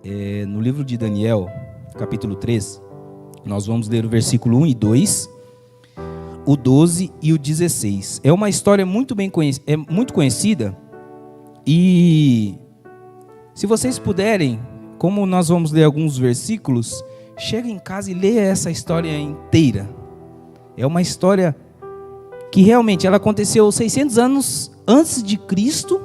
No livro de Daniel, capítulo 3, nós vamos ler o versículo 1 e 2, o 12 e o 16. É uma história muito conhecida, e se vocês puderem, como nós vamos ler alguns versículos, chega em casa e lê essa história inteira. É uma história que realmente ela aconteceu 600 anos antes de Cristo,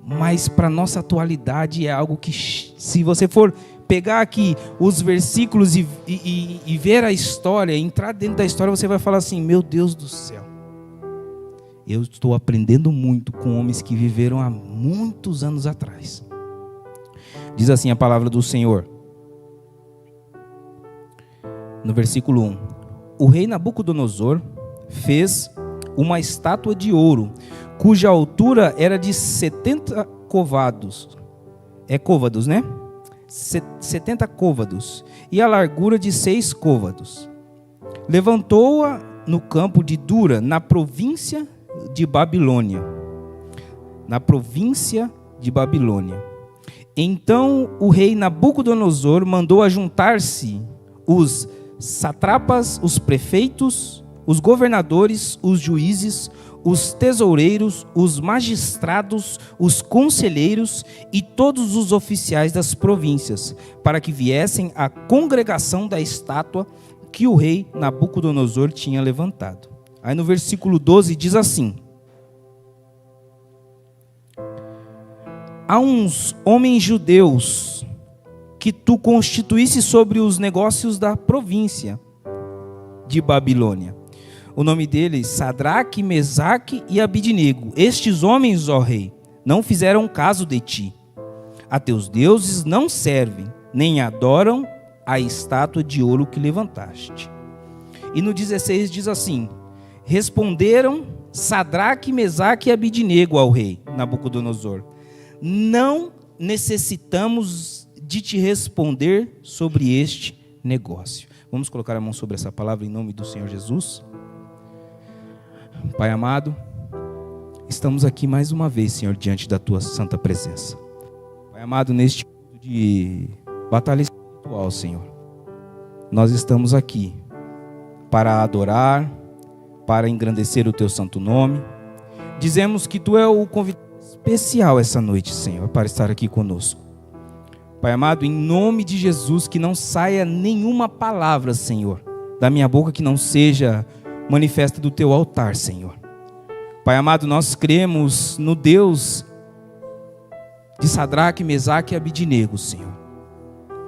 mas para nossa atualidade é algo que, se você for pegar aqui os versículos e ver a história, entrar dentro da história, você vai falar assim: meu Deus do céu, eu estou aprendendo muito com homens que viveram há muitos anos atrás. Diz assim a palavra do Senhor, no versículo 1: o rei Nabucodonosor fez uma estátua de ouro, cuja altura era de 70 côvados. É côvados, né? 70 côvados. E a largura de 6 côvados. Levantou-a no campo de Dura, na província de Babilônia. Na província de Babilônia. Então o rei Nabucodonosor mandou ajuntar-se os satrapas, os prefeitos, os governadores, os juízes, os tesoureiros, os magistrados, os conselheiros e todos os oficiais das províncias, para que viessem à congregação da estátua que o rei Nabucodonosor tinha levantado. Aí no versículo 12 diz assim: há uns homens judeus que tu constituísse sobre os negócios da província de Babilônia. O nome deles, Sadraque, Mesaque e Abidnego. Estes homens, ó rei, não fizeram caso de ti. A teus deuses não servem, nem adoram a estátua de ouro que levantaste. E no 16 diz assim: responderam Sadraque, Mesaque e Abidnego ao rei Nabucodonosor: não necessitamos de te responder sobre este negócio. Vamos colocar a mão sobre essa palavra em nome do Senhor Jesus. Pai amado, estamos aqui mais uma vez, Senhor, diante da Tua santa presença. Pai amado, neste momento de batalha espiritual, Senhor, nós estamos aqui para adorar, para engrandecer o Teu santo nome. Dizemos que Tu é o convidado especial essa noite, Senhor, para estar aqui conosco. Pai amado, em nome de Jesus, que não saia nenhuma palavra, Senhor, da minha boca que não seja manifesta do Teu altar, Senhor. Pai amado, nós cremos no Deus de Sadraque, Mesaque e Abidnego, Senhor,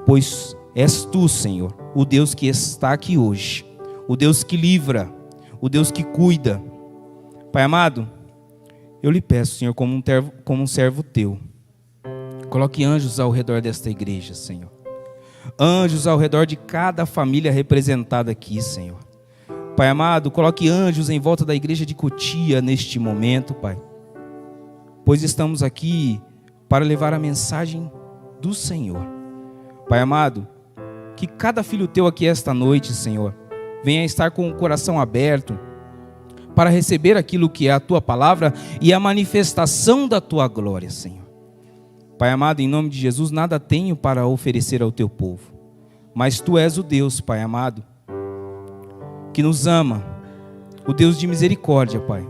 pois és Tu, Senhor, o Deus que está aqui hoje, o Deus que livra, o Deus que cuida. Pai amado, eu lhe peço, Senhor, como um servo Teu, coloque anjos ao redor desta igreja, Senhor. Anjos ao redor de cada família representada aqui, Senhor. Pai amado, coloque anjos em volta da igreja de Cotia neste momento, Pai. Pois estamos aqui para levar a mensagem do Senhor. Pai amado, que cada filho Teu aqui esta noite, Senhor, venha estar com o coração aberto para receber aquilo que é a Tua palavra e a manifestação da Tua glória, Senhor. Pai amado, em nome de Jesus, nada tenho para oferecer ao Teu povo, mas Tu és o Deus, Pai amado, que nos ama, o Deus de misericórdia, Pai.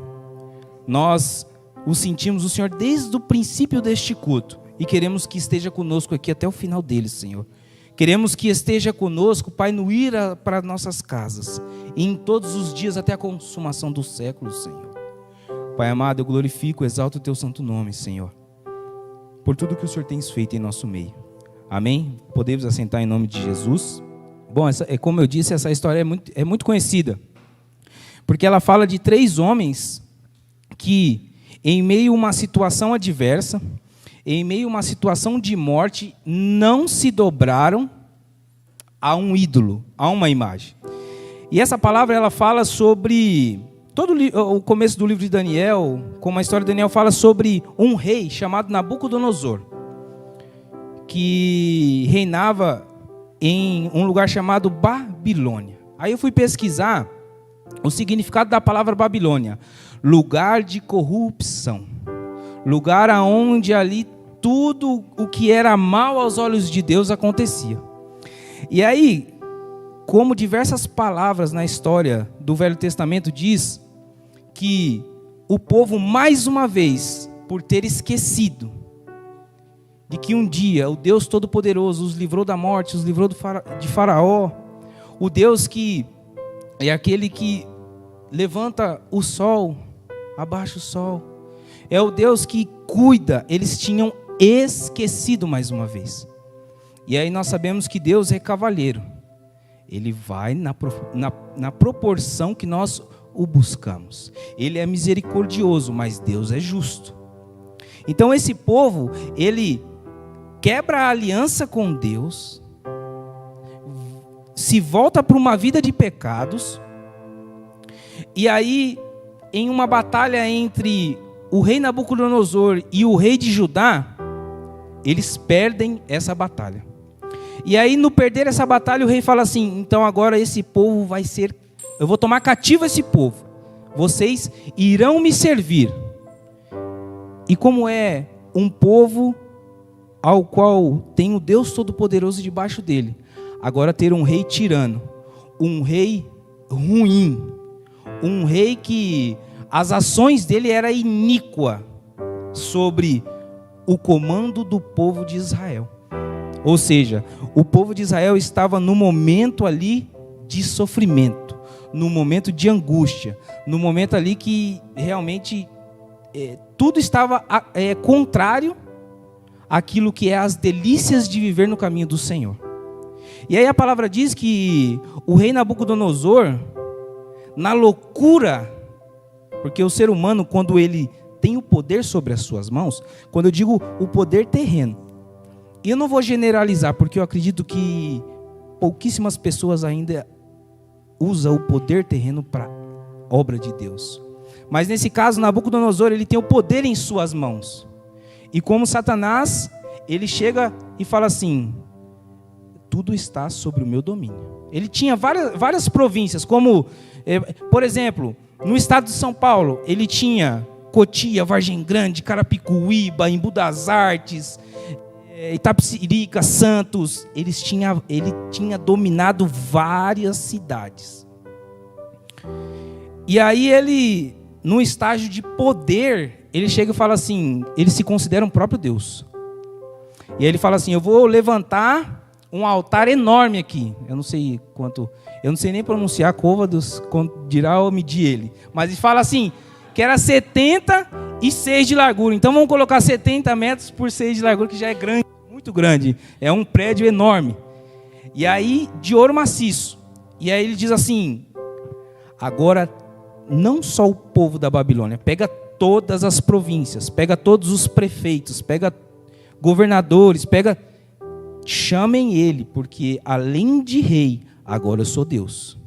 Nós o sentimos, o Senhor, desde o princípio deste culto, e queremos que esteja conosco aqui até o final dele, Senhor. Queremos que esteja conosco, Pai, no ir para nossas casas, e em todos os dias até a consumação dos séculos, Senhor. Pai amado, eu glorifico, exalto o Teu santo nome, Senhor, por tudo que o Senhor tem feito em nosso meio. Amém? Podemos assentar em nome de Jesus. Bom, como eu disse, essa história é muito conhecida, porque ela fala de 3 homens que, em meio a uma situação adversa, em meio a uma situação de morte, não se dobraram a um ídolo, a uma imagem. E essa palavra ela fala sobre todo o começo do livro de Daniel, como a história de Daniel fala sobre um rei chamado Nabucodonosor, que reinava em um lugar chamado Babilônia. Aí eu fui pesquisar o significado da palavra Babilônia: lugar de corrupção, lugar aonde ali tudo o que era mal aos olhos de Deus acontecia. E aí, como diversas palavras na história do Velho Testamento diz que o povo, mais uma vez, por ter esquecido de que um dia o Deus Todo-Poderoso os livrou da morte, os livrou de Faraó, o Deus que é aquele que levanta o sol, abaixa o sol, é o Deus que cuida, eles tinham esquecido mais uma vez. E aí nós sabemos que Deus é cavalheiro, Ele vai na proporção que nós o buscamos. Ele é misericordioso, mas Deus é justo. Então esse povo, ele quebra a aliança com Deus, se volta para uma vida de pecados, e aí, em uma batalha entre o rei Nabucodonosor e o rei de Judá, eles perdem essa batalha. E aí, no perder essa batalha, o rei fala assim: então agora esse povo vai ser, eu vou tomar cativo esse povo, vocês irão me servir. E como é um povo ao qual tem o Deus Todo-Poderoso debaixo dele, agora ter um rei tirano, um rei ruim, um rei que as ações dele eram iníquas sobre o comando do povo de Israel. Ou seja, o povo de Israel estava no momento ali de sofrimento, no momento de angústia, no momento ali que realmente tudo estava contrário àquilo que é as delícias de viver no caminho do Senhor. E aí a palavra diz que o rei Nabucodonosor, na loucura, porque o ser humano, quando ele tem o poder sobre as suas mãos, quando eu digo o poder terreno, e eu não vou generalizar, porque eu acredito que pouquíssimas pessoas ainda usam o poder terreno para obra de Deus. Mas nesse caso, Nabucodonosor, ele tem o poder em suas mãos. E como Satanás, ele chega e fala assim: tudo está sobre o meu domínio. Ele tinha várias províncias, como, por exemplo, no estado de São Paulo, ele tinha Cotia, Vargem Grande, Carapicuíba, Embu das Artes, Itapecerica, Santos. Ele tinha dominado várias cidades. E aí ele, no estágio de poder, ele chega e fala assim, ele se considera um próprio Deus. E aí ele fala assim: eu vou levantar um altar enorme aqui. Eu não sei nem pronunciar côvados, dirá ou medir ele. Mas ele fala assim, que era 76 de largura. Então vamos colocar 70 metros por 6 de largura, que já é grande, muito grande. É um prédio enorme. E aí, de ouro maciço. E aí ele diz assim: agora, não só o povo da Babilônia, pega todas as províncias, pega todos os prefeitos, pega governadores, chamem ele, porque além de rei, agora eu sou Deus.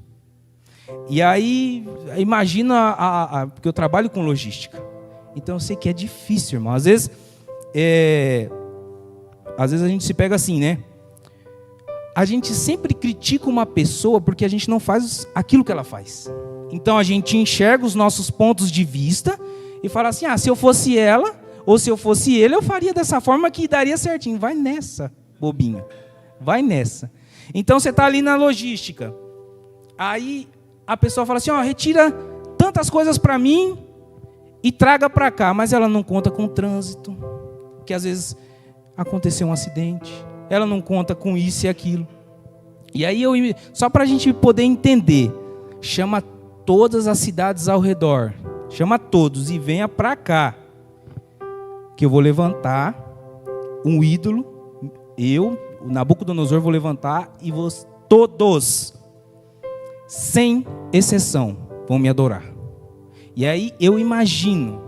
E aí, imagina, porque eu trabalho com logística, então eu sei que é difícil, irmão. Às vezes a gente se pega assim, né? A gente sempre critica uma pessoa porque a gente não faz aquilo que ela faz. Então a gente enxerga os nossos pontos de vista e fala assim: se eu fosse ela, ou se eu fosse ele, eu faria dessa forma que daria certinho. Vai nessa, bobinha. Vai nessa. Então você está ali na logística. Aí a pessoa fala assim: retira tantas coisas para mim e traga para cá. Mas ela não conta com o trânsito, que às vezes aconteceu um acidente. Ela não conta com isso e aquilo. E aí, só para a gente poder entender, chama todas as cidades ao redor. Chama todos e venha para cá, que eu vou levantar um ídolo. Eu, o Nabucodonosor, vou levantar e todos, sem exceção, vão me adorar. E aí eu imagino,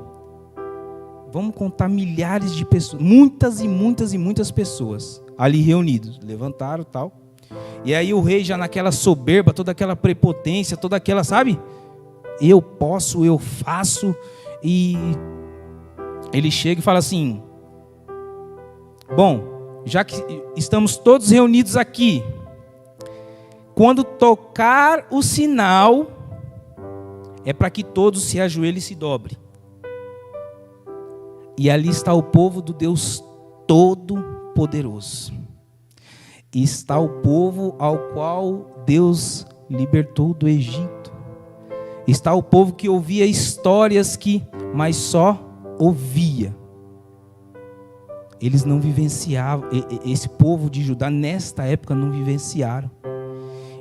vamos contar milhares de pessoas, muitas e muitas e muitas pessoas ali reunidos, levantaram e tal. E aí o rei já naquela soberba, toda aquela prepotência, toda aquela, sabe? Eu posso, eu faço. E ele chega e fala assim: bom, já que estamos todos reunidos aqui, quando tocar o sinal, é para que todos se ajoelhem e se dobrem. E ali está o povo do Deus Todo-Poderoso. Está o povo ao qual Deus libertou do Egito. Está o povo que ouvia histórias mas só ouvia. Eles não vivenciavam, esse povo de Judá nesta época não vivenciaram.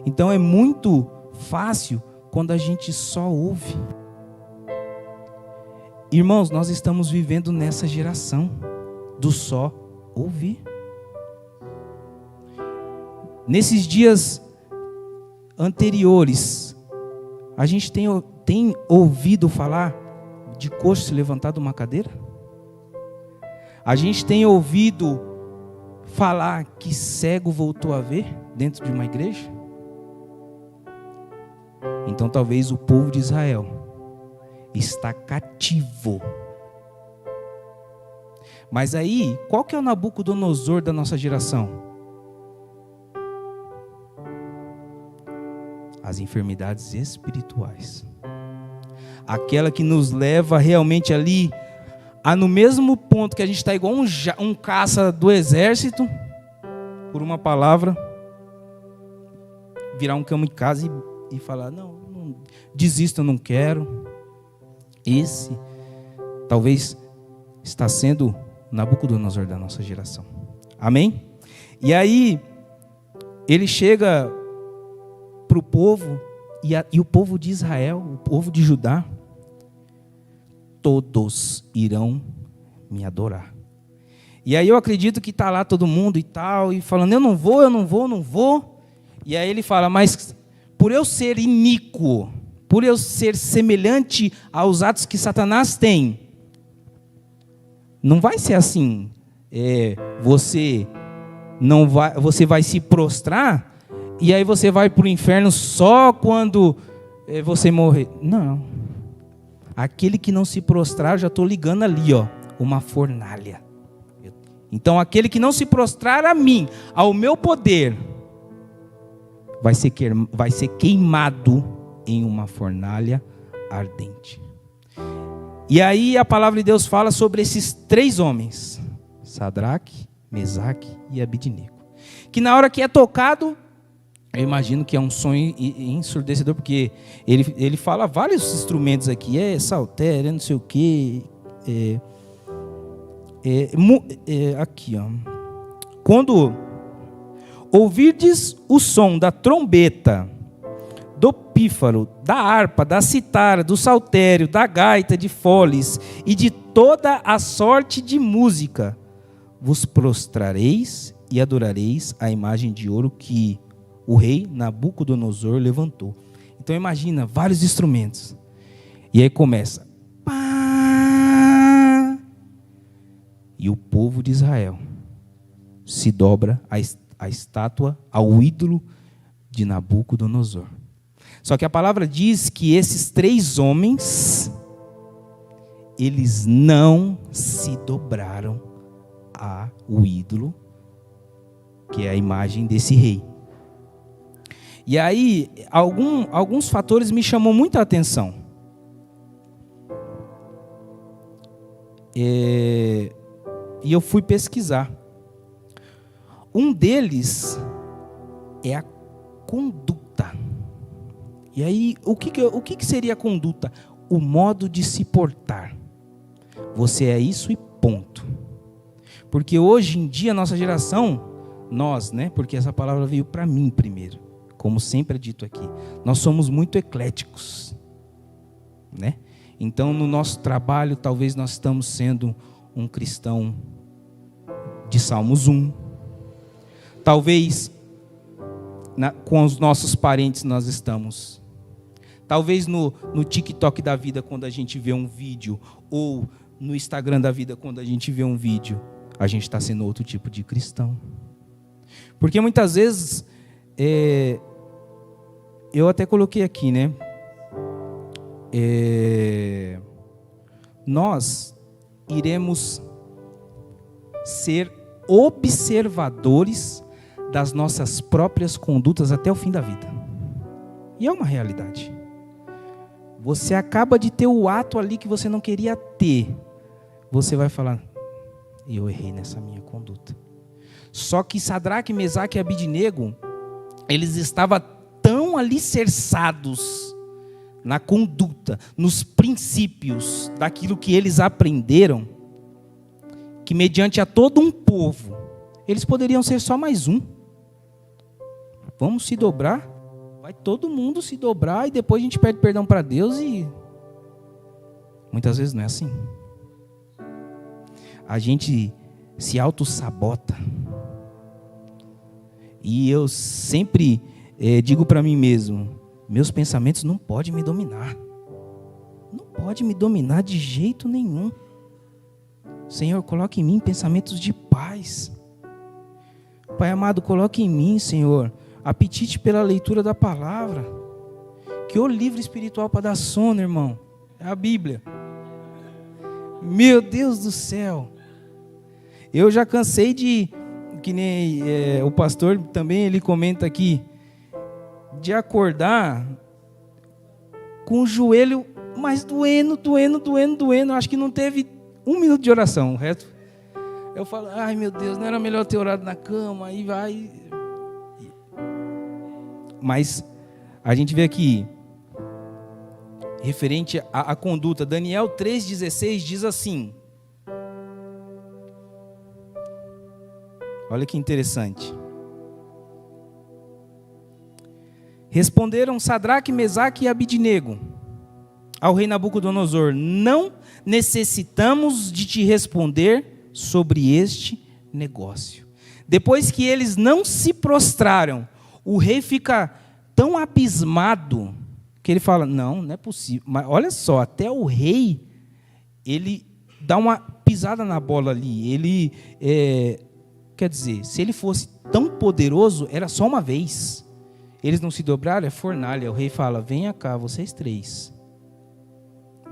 Então é muito fácil quando a gente só ouve. Irmãos, nós estamos vivendo nessa geração do só ouvir. Nesses dias anteriores, a gente tem ouvido falar de coxo se levantar de uma cadeira? A gente tem ouvido falar que cego voltou a ver dentro de uma igreja? Então talvez o povo de Israel está cativo. Mas aí, qual que é o Nabucodonosor da nossa geração? As enfermidades espirituais. Aquela que nos leva realmente ali, no mesmo ponto que a gente está igual um caça do exército, por uma palavra, virar um kamikaze e falar, não, desisto, eu não quero. Esse, talvez, está sendo Nabucodonosor da nossa geração. Amém? E aí, ele chega para o povo, e o povo de Israel, o povo de Judá, todos irão me adorar. E aí eu acredito que está lá todo mundo e tal, e falando, eu não vou. E aí ele fala, mas por eu ser iníquo, por eu ser semelhante aos atos que Satanás tem, não vai ser assim. Você vai se prostrar, e aí você vai para o inferno só quando você morrer. Não. Aquele que não se prostrar, eu já estou ligando ali, uma fornalha. Então aquele que não se prostrar a mim, ao meu poder, vai ser queimado em uma fornalha ardente. E aí a palavra de Deus fala sobre esses 3 homens, Sadraque, Mesaque e Abidnego, que na hora que é tocado, eu imagino que é um sonho ensurdecedor, porque ele fala vários instrumentos aqui, saltério, não sei o quê, aqui, quando ouvirdes o som da trombeta, do pífaro, da harpa, da citara, do saltério, da gaita, de foles e de toda a sorte de música, vos prostrareis e adorareis a imagem de ouro que o rei Nabucodonosor levantou. Então imagina, vários instrumentos. E aí começa. Pá! E o povo de Israel se dobra à estátua, ao ídolo de Nabucodonosor. Só que a palavra diz que esses 3 homens, eles não se dobraram ao ídolo, que é a imagem desse rei. E aí, alguns fatores me chamou muita atenção. E eu fui pesquisar. Um deles é a conduta. E aí, o que seria a conduta? O modo de se portar. Você é isso e ponto. Porque hoje em dia, a nossa geração, nós, porque essa palavra veio para mim primeiro. Como sempre é dito aqui, nós somos muito ecléticos, Então, no nosso trabalho, talvez nós estamos sendo um cristão de Salmos 1. Talvez com os nossos parentes nós estamos. Talvez no TikTok da vida, quando a gente vê um vídeo, ou no Instagram da vida, quando a gente vê um vídeo, a gente está sendo outro tipo de cristão. Porque muitas vezes... eu até coloquei aqui, nós iremos ser observadores das nossas próprias condutas até o fim da vida. E é uma realidade. Você acaba de ter o ato ali que você não queria ter. Você vai falar, e eu errei nessa minha conduta. Só que Sadraque, Mesaque e Abidnego, eles estavam tão alicerçados na conduta, nos princípios daquilo que eles aprenderam, que mediante a todo um povo, eles poderiam ser só mais um. Vamos se dobrar, vai todo mundo se dobrar e depois a gente pede perdão para Deus e muitas vezes não é assim. A gente se auto-sabota. E eu sempre digo para mim mesmo, meus pensamentos não podem me dominar. Não pode me dominar de jeito nenhum. Senhor, coloque em mim pensamentos de paz. Pai amado, coloque em mim, Senhor, apetite pela leitura da palavra. Que o livro espiritual para dar sono, irmão, é a Bíblia. Meu Deus do céu. Eu já cansei de, que nem o pastor também, ele comenta aqui, de acordar com o joelho mais doendo. Acho que não teve 1 minuto de oração. O resto, eu falo, ai meu Deus, não era melhor ter orado na cama? Aí vai. Mas a gente vê aqui, referente à conduta, Daniel 3,16 diz assim. Olha que interessante. Responderam Sadraque, Mesaque e Abidnego ao rei Nabucodonosor: não necessitamos de te responder sobre este negócio. Depois que eles não se prostraram, o rei fica tão abismado que ele fala, não é possível. Mas olha só, até o rei, ele dá uma pisada na bola ali. Ele, quer dizer, se ele fosse tão poderoso, era só uma vez. Eles não se dobraram, é fornalha. O rei fala, venha cá, vocês 3.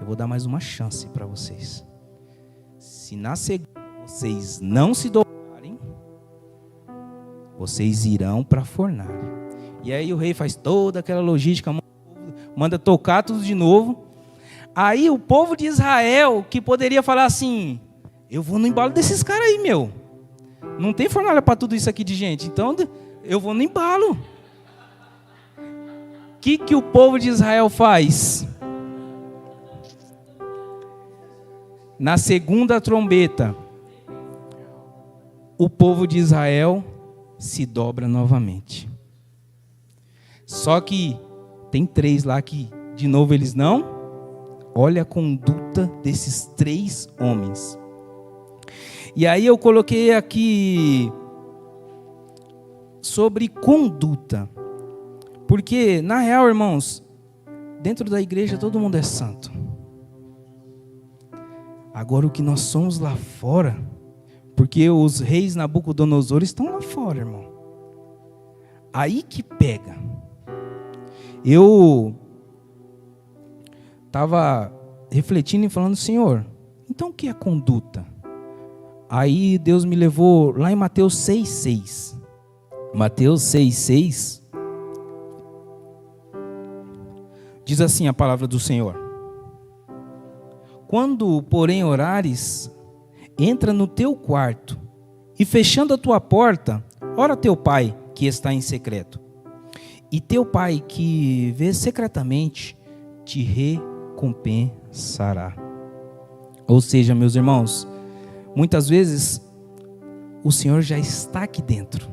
Eu vou dar mais uma chance para vocês. Se na segunda vocês não se dobrarem, vocês irão para a fornalha. E aí o rei faz toda aquela logística, manda tocar tudo de novo. Aí o povo de Israel, que poderia falar assim, eu vou no embalo desses caras aí, meu. Não tem fornalha para tudo isso aqui de gente, então eu vou no embalo. O que o povo de Israel faz? Na segunda trombeta, o povo de Israel se dobra novamente. Só que tem 3 lá que, de novo, eles não. Olha a conduta desses 3 homens. E aí eu coloquei aqui sobre conduta. Porque, na real, irmãos, dentro da igreja todo mundo é santo. Agora o que nós somos lá fora, porque os reis Nabucodonosor estão lá fora, irmão. Aí que pega. Eu estava refletindo e falando, Senhor, então o que é conduta? Aí Deus me levou lá em Mateus 6,6. Mateus 6,6 diz assim a palavra do Senhor: quando, porém, orares, entra no teu quarto e, fechando a tua porta, ora teu pai que está em secreto. E teu pai que vê secretamente te recompensará. Ou seja, meus irmãos, muitas vezes o Senhor já está aqui dentro,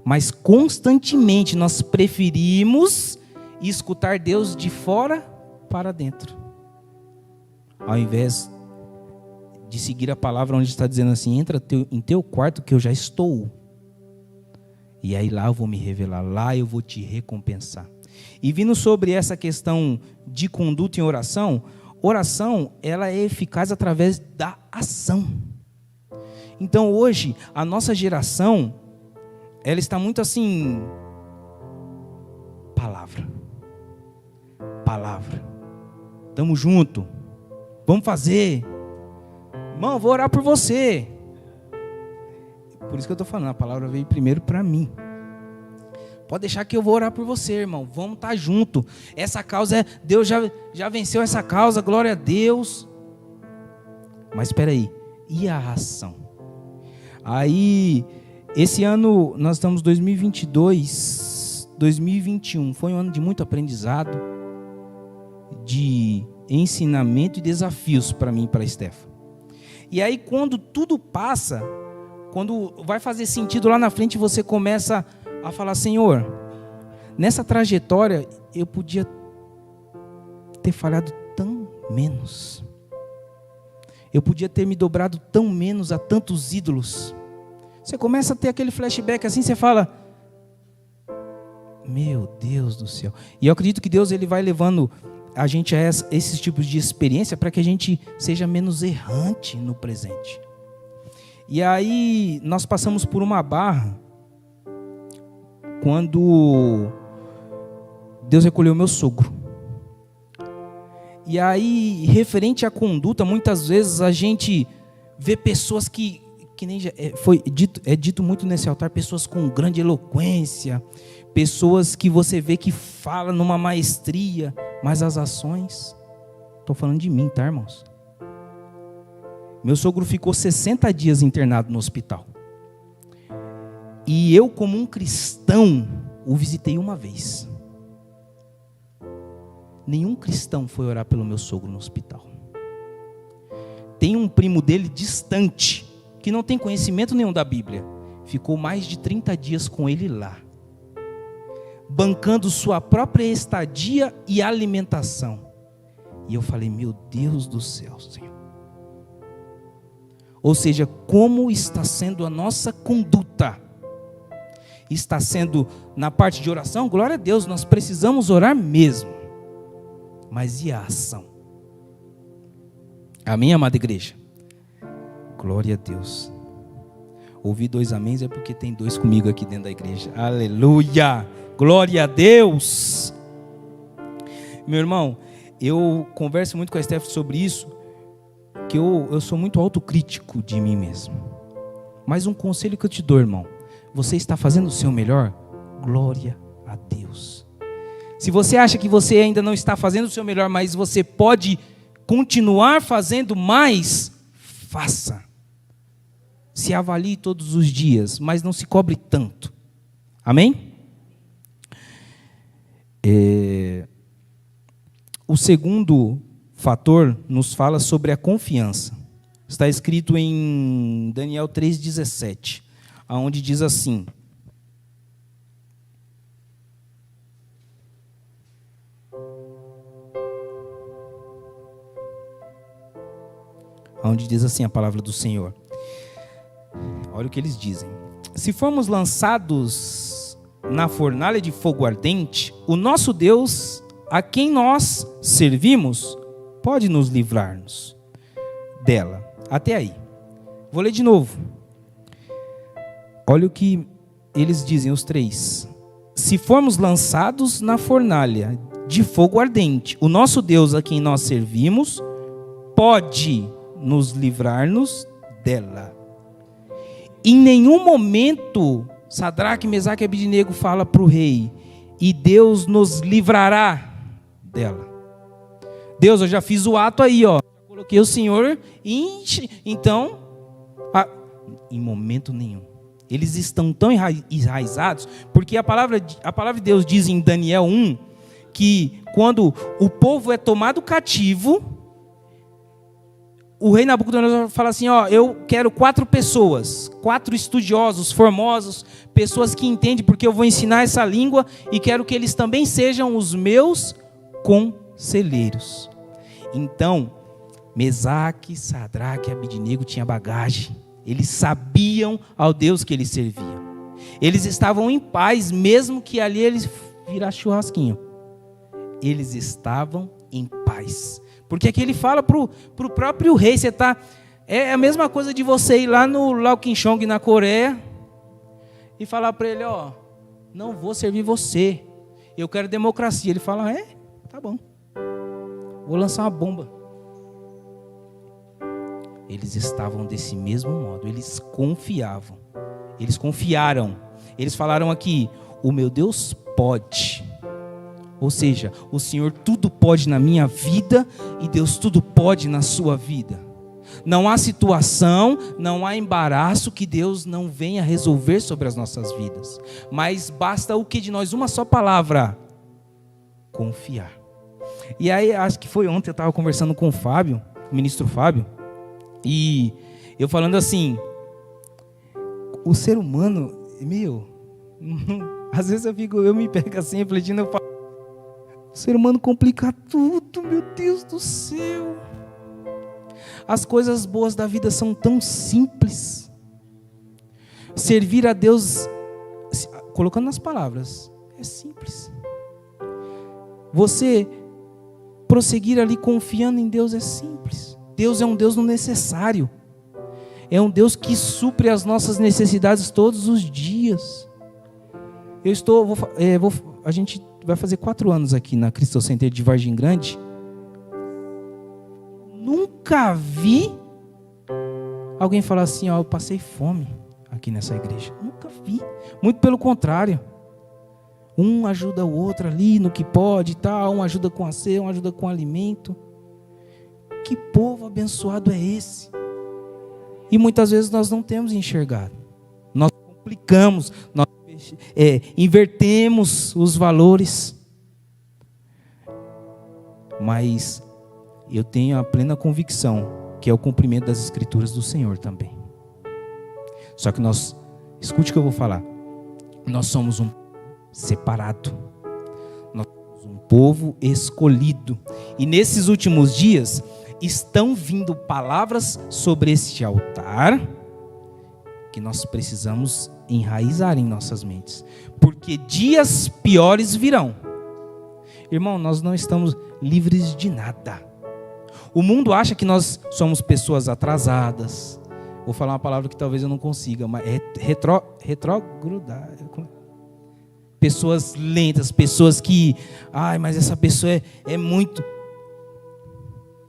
mas constantemente nós preferimos escutar Deus de fora para dentro, ao invés de seguir a palavra onde está dizendo assim, entra em teu quarto que eu já estou. E aí lá eu vou me revelar, lá eu vou te recompensar. E vindo sobre essa questão de conduta em oração, oração ela é eficaz através da ação. Então hoje, a nossa geração, ela está muito assim, palavra, tamo junto, vamos fazer, irmão, vou orar por você. Por isso que eu estou falando, a palavra veio primeiro para mim. Pode deixar que eu vou orar por você, irmão. Vamos estar junto. Essa causa, Deus já venceu essa causa, glória a Deus. Mas espera aí, e a ação. Aí, esse ano, nós estamos em 2022, 2021, foi um ano de muito aprendizado, de ensinamento e desafios para mim e para a Stefa. E aí, quando tudo passa, quando vai fazer sentido lá na frente, você começa a falar: Senhor, nessa trajetória eu podia ter falhado tão menos. Eu podia ter me dobrado tão menos a tantos ídolos. Você começa a ter aquele flashback assim, você fala: meu Deus do céu. E eu acredito que Deus ele vai levando a gente a esses tipos de experiência para que a gente seja menos errante no presente. E aí nós passamos por uma barra quando Deus recolheu meu sogro. E aí, referente à conduta, muitas vezes a gente vê pessoas que nem é dito muito nesse altar, pessoas com grande eloquência, pessoas que você vê que falam numa maestria, mas as ações, estou falando de mim, tá, irmãos? Meu sogro ficou 60 dias internado no hospital. E eu, como um cristão, o visitei uma vez. Nenhum cristão foi orar pelo meu sogro no hospital. Tem um primo dele distante, que não tem conhecimento nenhum da Bíblia. Ficou mais de 30 dias com ele lá, bancando sua própria estadia e alimentação. E eu falei: meu Deus do céu, Senhor. Ou seja, como está sendo a nossa conduta? Está sendo na parte de oração? Glória a Deus, nós precisamos orar mesmo. Mas e a ação? Amém, amada igreja? Glória a Deus. Ouvi 2 améns é porque tem 2 comigo aqui dentro da igreja. Aleluia! Glória a Deus! Meu irmão, eu converso muito com a Stephanie sobre isso, que eu sou muito autocrítico de mim mesmo. Mas um conselho que eu te dou, irmão: você está fazendo o seu melhor? Glória a Deus. Se você acha que você ainda não está fazendo o seu melhor, mas você pode continuar fazendo mais, faça. Se avalie todos os dias, mas não se cobre tanto. Amém? O segundo fator nos fala sobre a confiança. Está escrito em Daniel 3,17, onde diz assim: onde diz assim a palavra do Senhor. Olha o que eles dizem: se formos lançados na fornalha de fogo ardente, o nosso Deus, a quem nós servimos, pode nos livrar-nos dela. Até aí. Vou ler de novo. Olha o que eles dizem, os 3. Se formos lançados na fornalha de fogo ardente, o nosso Deus, a quem nós servimos, pode nos livrar-nos dela. Em nenhum momento Sadraque, Mesaque e Abednego fala para o rei: e Deus nos livrará dela. Deus, eu já fiz o ato aí, ó. Coloquei o Senhor, então, em momento nenhum. Eles estão tão enraizados, porque a palavra de Deus diz em Daniel 1, que quando o povo é tomado cativo, o rei Nabucodonosor fala assim: ó, eu quero 4 pessoas, 4 estudiosos, formosos, pessoas que entendem, porque eu vou ensinar essa língua e quero que eles também sejam os meus conselheiros. Então, Mesaque, Sadraque e Abednego tinham bagagem. Eles sabiam ao Deus que eles serviam. Eles estavam em paz, mesmo que ali eles virassem churrasquinho. Eles estavam em paz. Porque aqui ele fala para o próprio rei: você tá, é a mesma coisa de você ir lá no Lao Kinchong, na Coreia, e falar para ele: ó, não vou servir você, eu quero democracia. Ele fala: tá bom, vou lançar uma bomba. Eles estavam desse mesmo modo, eles confiavam, eles confiaram, eles falaram aqui: o meu Deus pode. Ou seja, o Senhor tudo pode na minha vida e Deus tudo pode na sua vida. Não há situação, não há embaraço que Deus não venha resolver sobre as nossas vidas. Mas basta o que de nós? Uma só palavra: confiar. E aí, acho que foi ontem, eu estava conversando com o Fábio, o ministro Fábio, e eu falando assim, o ser humano, às vezes eu me pego assim, refletindo, eu falo, o ser humano complica tudo, meu Deus do céu. As coisas boas da vida são tão simples. Servir a Deus, colocando nas palavras, é simples. Você prosseguir ali confiando em Deus é simples. Deus é um Deus no necessário. É um Deus que supre as nossas necessidades todos os dias. A gente vai fazer 4 anos aqui na Crystal Center de Vargem Grande. Nunca vi alguém falar assim, eu passei fome aqui nessa igreja. Nunca vi. Muito pelo contrário. Um ajuda o outro ali no que pode e tal. Um ajuda com a ceia, um ajuda com o alimento. Que povo abençoado é esse? E muitas vezes nós não temos enxergado. Nós complicamos, nós invertemos os valores. Mas eu tenho a plena convicção que é o cumprimento das Escrituras do Senhor também. Só que escute o que eu vou falar. Nós somos um separado. Nós somos um povo escolhido. E nesses últimos dias estão vindo palavras sobre este altar que nós precisamos enraizar em nossas mentes. Porque dias piores virão. Irmão, nós não estamos livres de nada. O mundo acha que nós somos pessoas atrasadas. Vou falar uma palavra que talvez eu não consiga, mas é retrogradar. Pessoas lentas, pessoas que... mas essa pessoa é muito...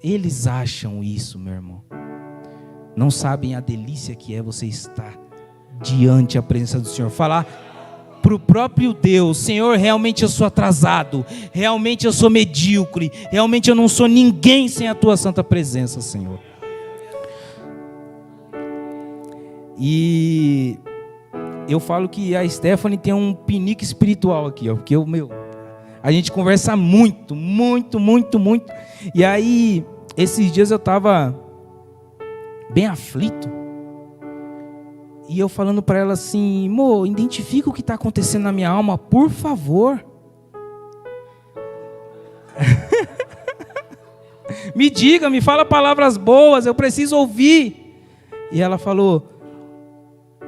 Eles acham isso, meu irmão. Não sabem a delícia que é você estar diante da presença do Senhor. Falar para o próprio Deus: Senhor, realmente eu sou atrasado, realmente eu sou medíocre, realmente eu não sou ninguém sem a tua santa presença, Senhor. E eu falo que a Stephanie tem um pinique espiritual aqui, porque a gente conversa muito. E aí, esses dias eu estava bem aflito. E eu falando para ela assim: amor, identifica o que está acontecendo na minha alma, por favor. Me diga, me fala palavras boas, eu preciso ouvir. E ela falou: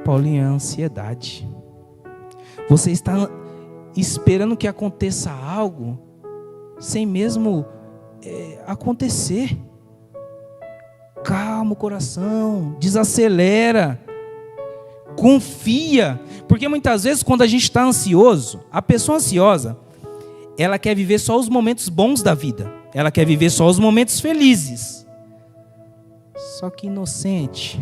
Paulinho, é ansiedade. Você está esperando que aconteça algo sem mesmo acontecer. Calma o coração, desacelera. Confia, porque muitas vezes quando a gente está ansioso, a pessoa ansiosa, ela quer viver só os momentos bons da vida, ela quer viver só os momentos felizes. Só que inocente,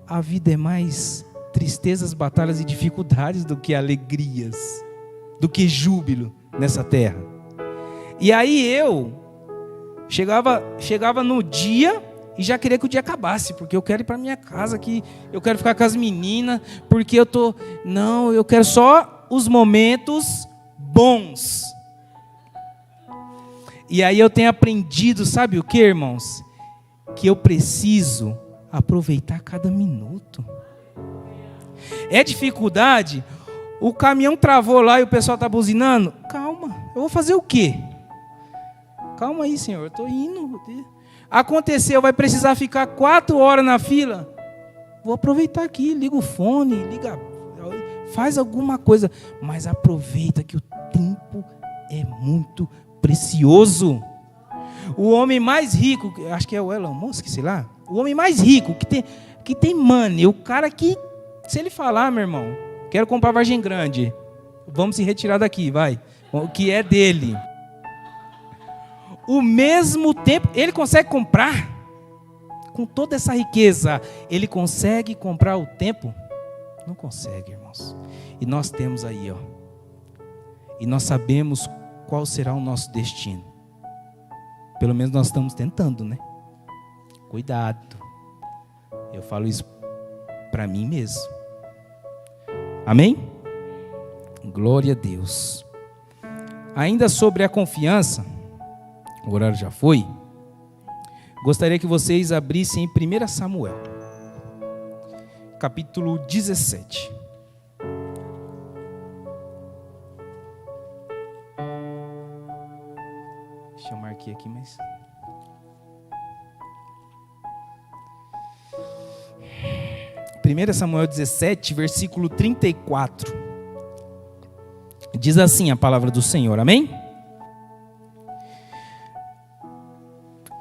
a vida é mais tristezas, batalhas e dificuldades do que alegrias, do que júbilo nessa terra. E aí eu chegava no dia e já queria que o dia acabasse, porque eu quero ir para minha casa aqui, eu quero ficar com as meninas, porque eu quero só os momentos bons. E aí eu tenho aprendido, sabe o que, irmãos? Que eu preciso aproveitar cada minuto. É dificuldade? O caminhão travou lá e o pessoal está buzinando? Calma, eu vou fazer o quê? Calma aí, Senhor, eu estou indo. Aconteceu, vai precisar ficar 4 horas na fila? Vou aproveitar aqui, liga o fone, faz alguma coisa. Mas aproveita que o tempo é muito precioso. O homem mais rico, acho que é o Elon Musk, sei lá. O homem mais rico, que tem money, o cara que, se ele falar, meu irmão, quero comprar Vargem Grande, vamos se retirar daqui, vai, o que é dele. O mesmo tempo, ele consegue comprar, com toda essa riqueza, ele consegue comprar o tempo? Não consegue, irmãos. E nós temos aí, e nós sabemos qual será o nosso destino. Pelo menos nós estamos tentando, né? Cuidado. Eu falo isso para mim mesmo. Amém? Glória a Deus. Ainda sobre a confiança, o horário já foi. Gostaria que vocês abrissem em 1 Samuel, capítulo 17. Deixa eu marcar aqui, mas... 1 Samuel 17, versículo 34. Diz assim a palavra do Senhor, amém?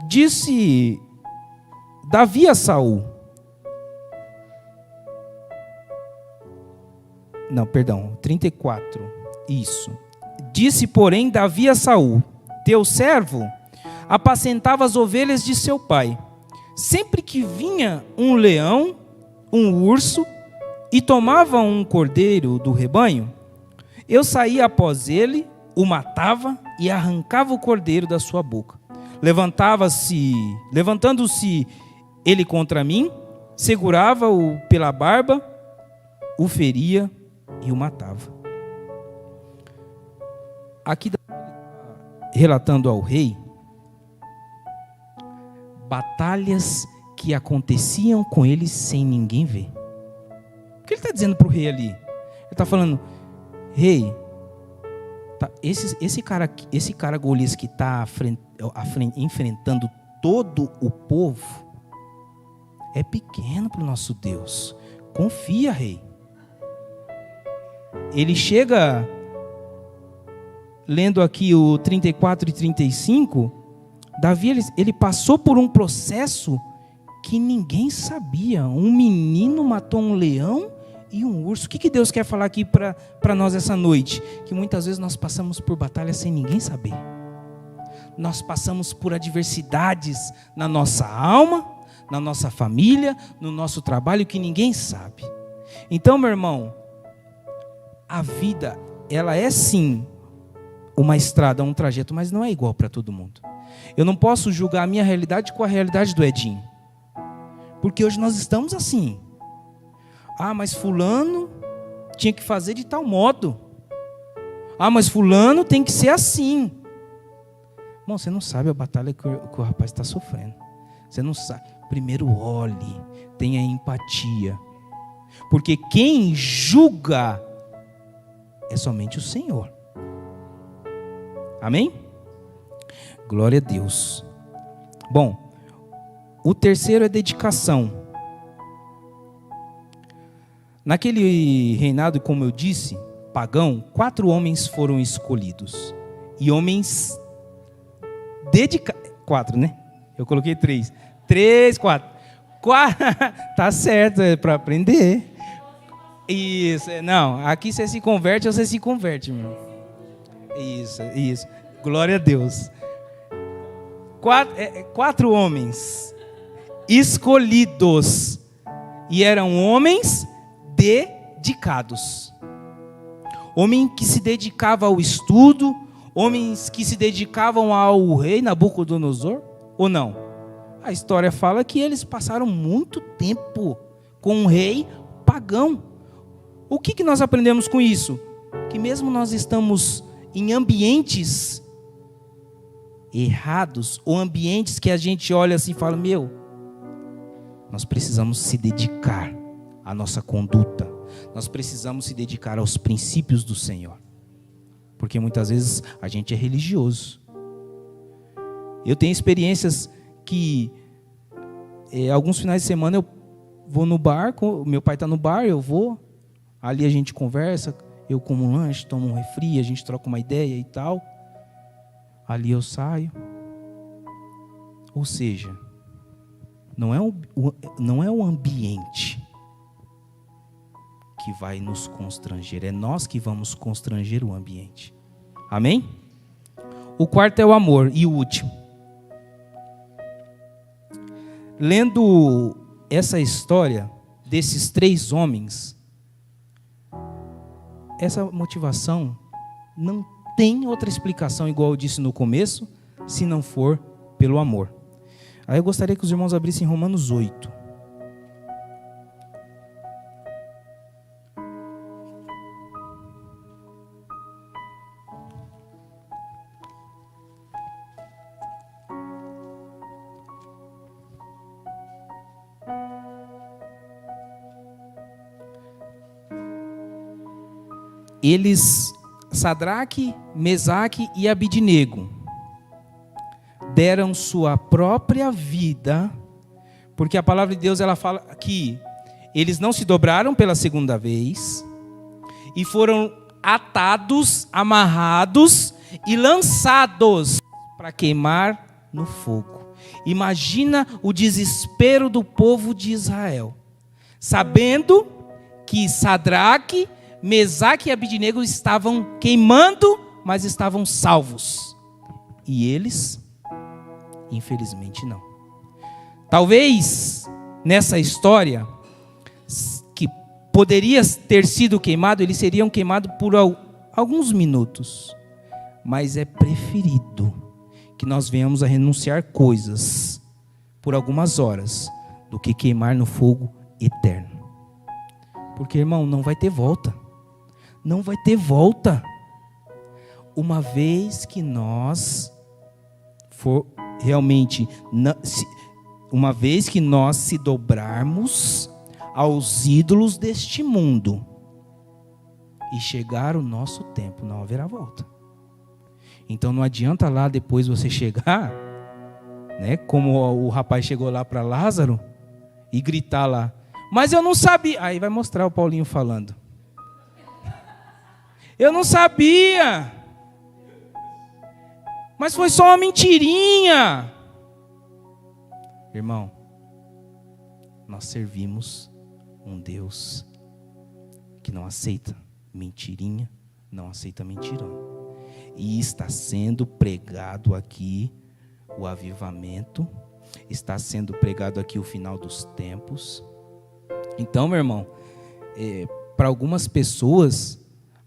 Disse Davi a Saul. Não, perdão, 34. Isso. Disse, porém, Davi a Saul: teu servo apacentava as ovelhas de seu pai. Sempre que vinha um leão, um urso, e tomava um cordeiro do rebanho, eu saía após ele, o matava e arrancava o cordeiro da sua boca. Levantando-se ele contra mim, segurava-o pela barba, o feria e o matava. Aqui relatando ao rei batalhas que aconteciam com ele sem ninguém ver. O que ele está dizendo para o rei ali? Ele está falando: rei, tá, esse cara Golias que está enfrentando todo o povo é pequeno para o nosso Deus. Confia, rei. Ele chega, lendo aqui o 34 e 35, Davi ele passou por um processo que ninguém sabia. Um menino matou um leão e um urso. O que Deus quer falar aqui para nós essa noite? Que muitas vezes nós passamos por batalhas sem ninguém saber. Nós passamos por adversidades na nossa alma, na nossa família, no nosso trabalho, que ninguém sabe. Então, meu irmão, a vida, ela é sim uma estrada, um trajeto, mas não é igual para todo mundo. Eu não posso julgar a minha realidade com a realidade do Edinho. Porque hoje nós estamos assim. Ah, mas fulano tinha que fazer de tal modo. Ah, mas fulano tem que ser assim. Bom, você não sabe a batalha que o rapaz está sofrendo. Você não sabe. Primeiro olhe, tenha empatia. Porque quem julga é somente o Senhor. Amém? Glória a Deus. Bom, o terceiro é dedicação. Naquele reinado, como eu disse, pagão, 4 homens foram escolhidos. E homens dedicados. 4, né? Eu coloquei 3. 3, 4. Tá certo, é para aprender. Isso, não, aqui você se converte ou você se converte, meu. Isso. Glória a Deus. 4 homens escolhidos. E eram homens dedicados. Homens que se dedicavam ao estudo, homens que se dedicavam ao rei Nabucodonosor, ou não? A história fala que eles passaram muito tempo com um rei pagão. O que nós aprendemos com isso? Que mesmo nós estamos em ambientes errados, ou ambientes que a gente olha assim e fala, nós precisamos se dedicar à nossa conduta, nós precisamos se dedicar aos princípios do Senhor, porque muitas vezes a gente é religioso. Eu tenho experiências que alguns finais de semana eu vou no bar, meu pai está no bar, eu vou, ali a gente conversa, eu como um lanche, tomo um refri, a gente troca uma ideia e tal, ali eu saio. Ou seja, não é o ambiente que vai nos constranger, é nós que vamos constranger o ambiente. Amém? O quarto é o amor. E o último, lendo essa história desses 3 homens, essa motivação não tem outra explicação, igual eu disse no começo, se não for pelo amor. Aí eu gostaria que os irmãos abrissem Romanos 8. Eles, Sadraque, Mesaque e Abidnego, deram sua própria vida, porque a palavra de Deus ela fala que eles não se dobraram pela segunda vez e foram atados, amarrados e lançados para queimar no fogo. Imagina o desespero do povo de Israel, sabendo que Sadraque, Mesaque e Abidnego estavam queimando, mas estavam salvos. E eles, infelizmente, não. Talvez, nessa história, que poderia ter sido queimado, eles seriam queimados por alguns minutos. Mas é preferido que nós venhamos a renunciar coisas por algumas horas, do que queimar no fogo eterno. Porque, irmão, não vai ter volta. Não vai ter volta. Uma vez que nós for realmente, uma vez que nós se dobrarmos aos ídolos deste mundo e chegar o nosso tempo, não haverá volta. Então não adianta lá depois você chegar, né, como o rapaz chegou lá para Lázaro e gritar lá, mas eu não sabia. Aí vai mostrar o Paulinho falando. Eu não sabia. Mas foi só uma mentirinha. Irmão, nós servimos um Deus que não aceita mentirinha, não aceita mentirão. E está sendo pregado aqui o avivamento, está sendo pregado aqui o final dos tempos. Então, meu irmão, para algumas pessoas,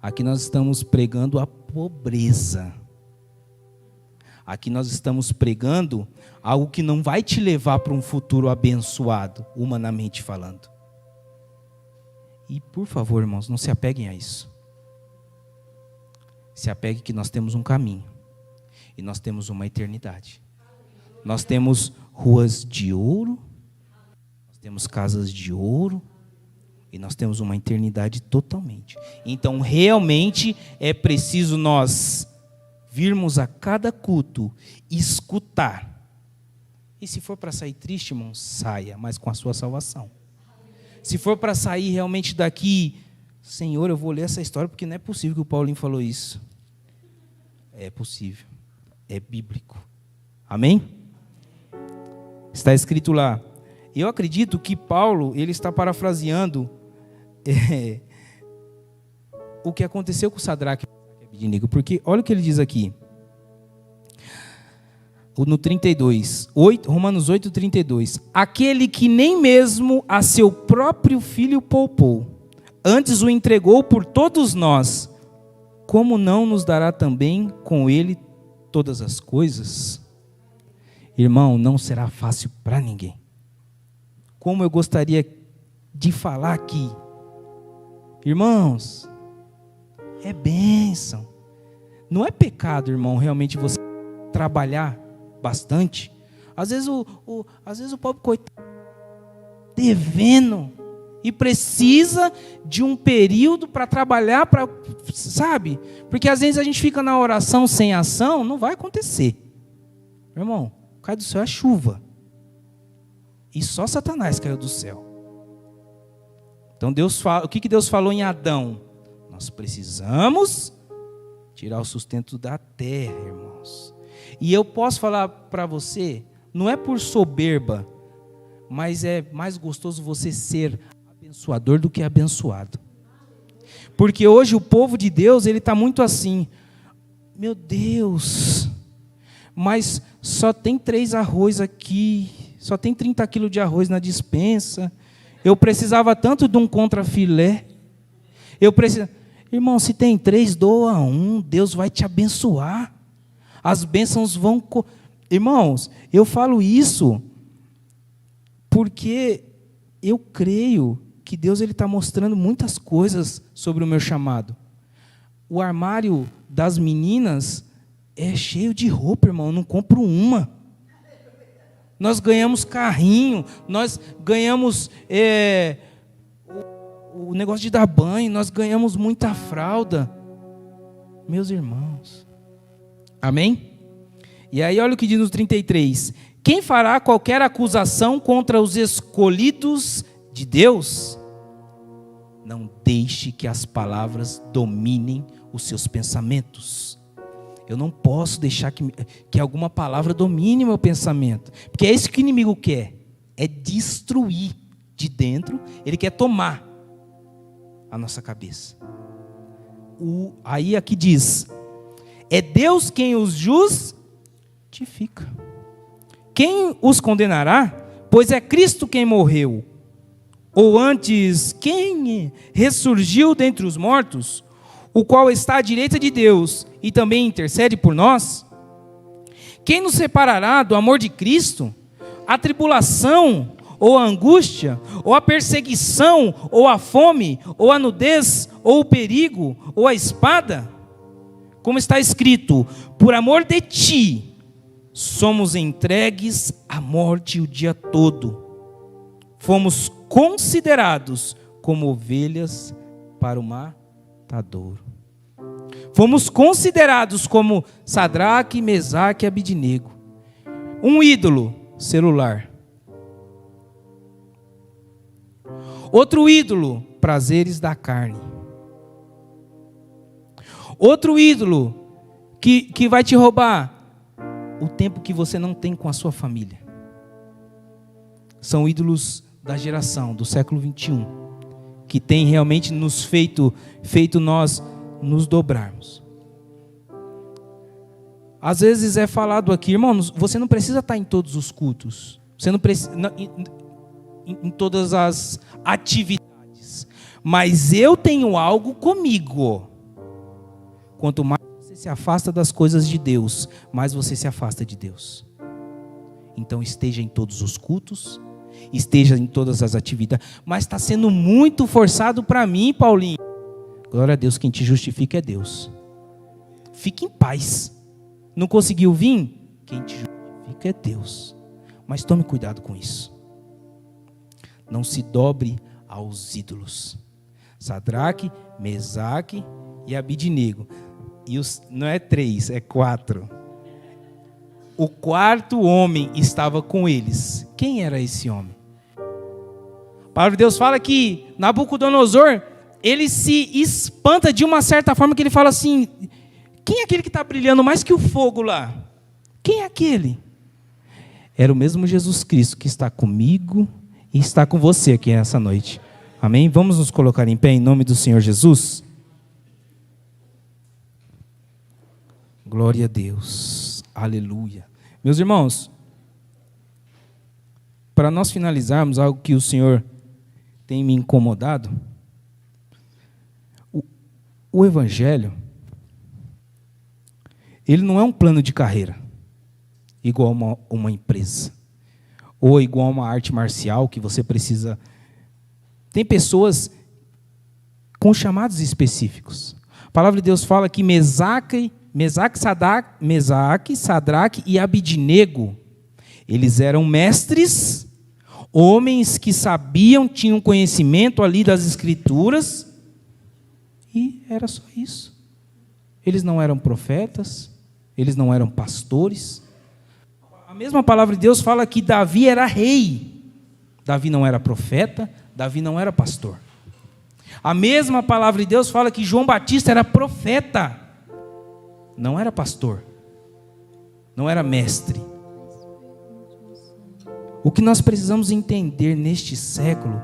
aqui nós estamos pregando a pobreza. Aqui nós estamos pregando algo que não vai te levar para um futuro abençoado, humanamente falando. E por favor, irmãos, não se apeguem a isso. Se apegue que nós temos um caminho. E nós temos uma eternidade. Nós temos ruas de ouro. Nós temos casas de ouro. E nós temos uma eternidade totalmente. Então, realmente, é preciso nós virmos a cada culto, escutar. E se for para sair triste, irmão, saia, mas com a sua salvação. Se for para sair realmente daqui, Senhor, eu vou ler essa história, porque não é possível que o Paulinho falou isso. É possível. É bíblico. Amém? Está escrito lá. Eu acredito que Paulo, ele está parafraseando o que aconteceu com Sadraque e Abidnego, porque olha o que ele diz aqui, no 32, Romanos 8, 32, aquele que nem mesmo a seu próprio filho poupou, antes o entregou por todos nós, como não nos dará também com ele todas as coisas? Irmão, não será fácil para ninguém. Como eu gostaria de falar aqui, irmãos, é bênção. Não é pecado, irmão, realmente você trabalhar bastante. Às vezes o pobre coitado devendo e precisa de um período para trabalhar, sabe? Porque às vezes a gente fica na oração sem ação, não vai acontecer. Meu irmão, cai do céu a chuva. E só Satanás caiu do céu. Então o que Deus falou em Adão? Nós precisamos tirar o sustento da terra, irmãos. E eu posso falar para você, não é por soberba, mas é mais gostoso você ser abençoador do que abençoado. Porque hoje o povo de Deus, ele está muito assim, meu Deus, mas só tem 3 arroz aqui, só tem 30 quilos de arroz na despensa, eu precisava tanto de um contrafilé, irmão, se tem 3, doa 1, Deus vai te abençoar, as bênçãos vão, irmãos, eu falo isso, Porque eu creio que Deus está mostrando muitas coisas sobre o meu chamado. O armário das meninas é cheio de roupa, irmão, eu não compro uma. Nós ganhamos carrinho, nós ganhamos o negócio de dar banho, nós ganhamos muita fralda. Meus irmãos. Amém? E aí olha o que diz no 33. Quem fará qualquer acusação contra os escolhidos de Deus? Não deixe que as palavras dominem os seus pensamentos. Eu não posso deixar que alguma palavra domine meu pensamento. Porque é isso que o inimigo quer. É destruir de dentro. Ele quer tomar a nossa cabeça. Aí aqui diz: é Deus quem os justifica. Quem os condenará? Pois é Cristo quem morreu. Ou antes, quem ressurgiu dentre os mortos, o qual está à direita de Deus e também intercede por nós? Quem nos separará do amor de Cristo? A tribulação, ou a angústia, ou a perseguição, ou a fome, ou a nudez, ou o perigo, ou a espada? Como está escrito: por amor de ti, somos entregues à morte o dia todo. Fomos considerados como ovelhas para o matadouro. Fomos considerados como Sadraque, Mesaque e Abidnego. Um ídolo, celular. Outro ídolo, prazeres da carne. Outro ídolo que vai te roubar o tempo que você não tem com a sua família. São ídolos da geração, do século 21, que tem realmente nos feito nós nos dobrarmos. Às vezes é falado aqui, irmãos, você não precisa estar em todos os cultos, você não precisa em todas as atividades, mas eu tenho algo comigo. Quanto mais você se afasta das coisas de Deus, mais você se afasta de Deus. Então esteja em todos os cultos, esteja em todas as atividades, mas está sendo muito forçado para mim, Paulinho. Glória a Deus, quem te justifica é Deus. Fique em paz. Não conseguiu vir? Quem te justifica é Deus. Mas tome cuidado com isso. Não se dobre aos Sadraque, Mesaque e Abidnego. Não é 3, é 4. O quarto homem estava com eles. Quem era esse homem? A palavra de Deus fala que Nabucodonosor, ele se espanta de uma certa forma, que ele fala assim: quem é aquele que está brilhando mais que o fogo lá? Quem é aquele? Era o mesmo Jesus Cristo que está comigo e está com você aqui nessa noite. Amém? Vamos nos colocar em pé em nome do Senhor Jesus. Glória a Deus. Aleluia. Meus irmãos, para nós finalizarmos, algo que o Senhor tem me incomodado, o Evangelho, ele não é um plano de carreira, igual uma empresa, ou igual uma arte marcial que você precisa. Tem pessoas com chamados específicos. A palavra de Deus fala que Mesaque, Sadraque e Abidnego, eles eram mestres, homens que sabiam, tinham conhecimento ali das Escrituras, e era só isso. Eles não eram profetas, eles não eram pastores. A mesma palavra de Deus fala que Davi era rei. Davi não era profeta, Davi não era pastor. A mesma palavra de Deus fala que João Batista era profeta, não era pastor, não era mestre. O que nós precisamos entender neste século,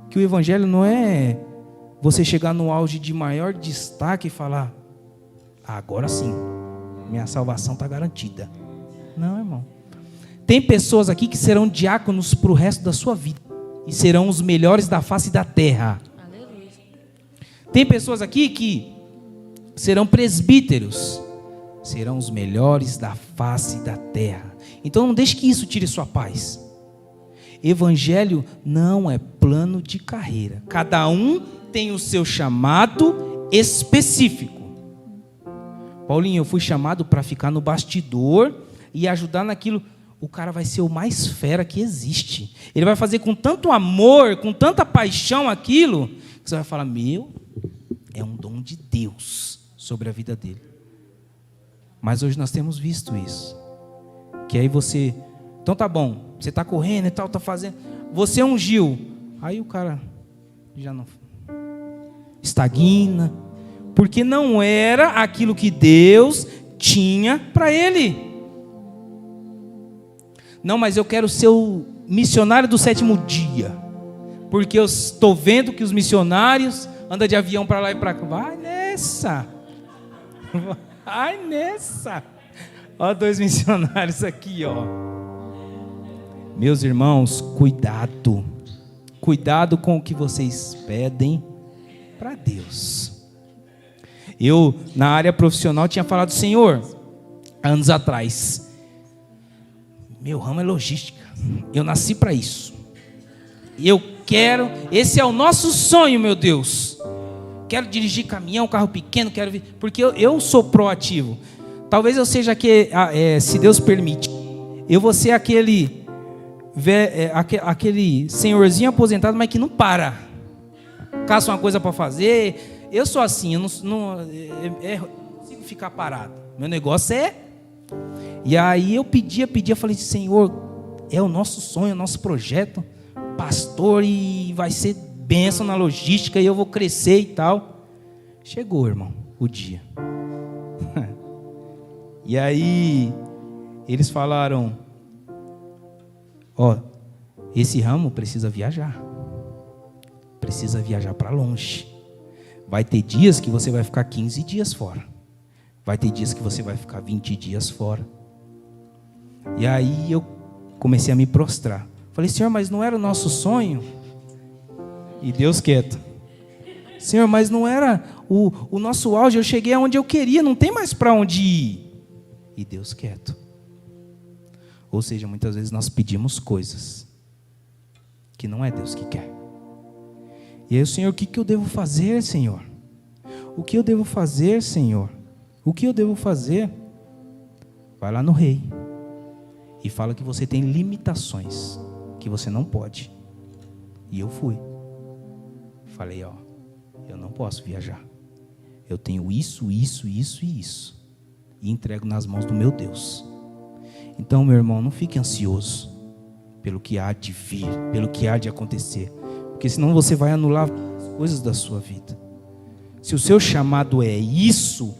que o Evangelho não é você chegar no auge de maior destaque e falar: agora sim, minha salvação está garantida. Não, irmão. Tem pessoas aqui que serão diáconos para o resto da sua vida e serão os melhores da face da terra. Aleluia. Tem pessoas aqui que serão presbíteros, serão os melhores da face da terra. Então não deixe que isso tire sua paz. Evangelho não é plano de carreira. Cada um tem o seu chamado específico. Paulinho, eu fui chamado para ficar no bastidor e ajudar naquilo. O cara vai ser o mais fera que existe. Ele vai fazer com tanto amor, com tanta paixão aquilo, que você vai falar, é um dom de Deus sobre a vida dele. Mas hoje nós temos visto isso. Que aí você, então tá bom, você está correndo e tal, está fazendo, você ungiu. Aí o cara já não estagna, porque não era aquilo que Deus tinha para ele. Não, mas eu quero ser o missionário do 7º dia, porque eu estou vendo que os missionários andam de avião para lá e para cá. Vai nessa, vai nessa. Ó, 2 missionários aqui, ó. Meus irmãos, cuidado, cuidado com o que vocês pedem para Deus. Eu, na área profissional, tinha falado, Senhor, anos atrás, meu ramo é logística, eu nasci para isso, e eu quero, esse é o nosso sonho, meu Deus, quero dirigir caminhão, carro pequeno, quero vir, porque eu sou proativo. Talvez eu seja se Deus permite, eu vou ser aquele senhorzinho aposentado, mas que não para, caça uma coisa para fazer. Eu sou assim, eu não consigo ficar parado, meu negócio é. E aí eu pedia, falei, Senhor, é o nosso sonho, é o nosso projeto, pastor, e vai ser bênção na logística, e eu vou crescer e tal. Chegou, irmão, o dia. E aí eles falaram, esse ramo precisa viajar para longe. Vai ter dias que você vai ficar 15 dias fora, vai ter dias que você vai ficar 20 dias fora. E aí eu comecei a me prostrar. Falei, Senhor, mas não era o nosso sonho? E Deus quieto. Senhor, mas não era o nosso auge, eu cheguei aonde eu queria, não tem mais para onde ir. E Deus quieto. Ou seja, muitas vezes nós pedimos coisas que não é Deus que quer. E aí o Senhor, o que eu devo fazer, Senhor? O que eu devo fazer, Senhor? O que eu devo fazer? Vai lá no rei e fala que você tem limitações, que você não pode. E eu fui. Falei, eu não posso viajar. Eu tenho isso e isso. E entrego nas mãos do meu Deus. Então, meu irmão, não fique ansioso pelo que há de vir, pelo que há de acontecer, porque senão você vai anular as coisas da sua vida. Se o seu chamado é isso,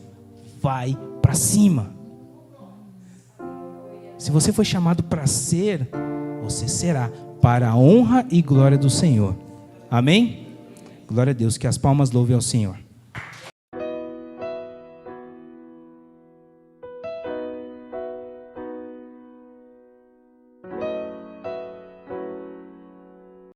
vai para cima. Se você foi chamado para ser, você será, para a honra e glória do Senhor. Amém? Glória a Deus, que as palmas louvem ao Senhor.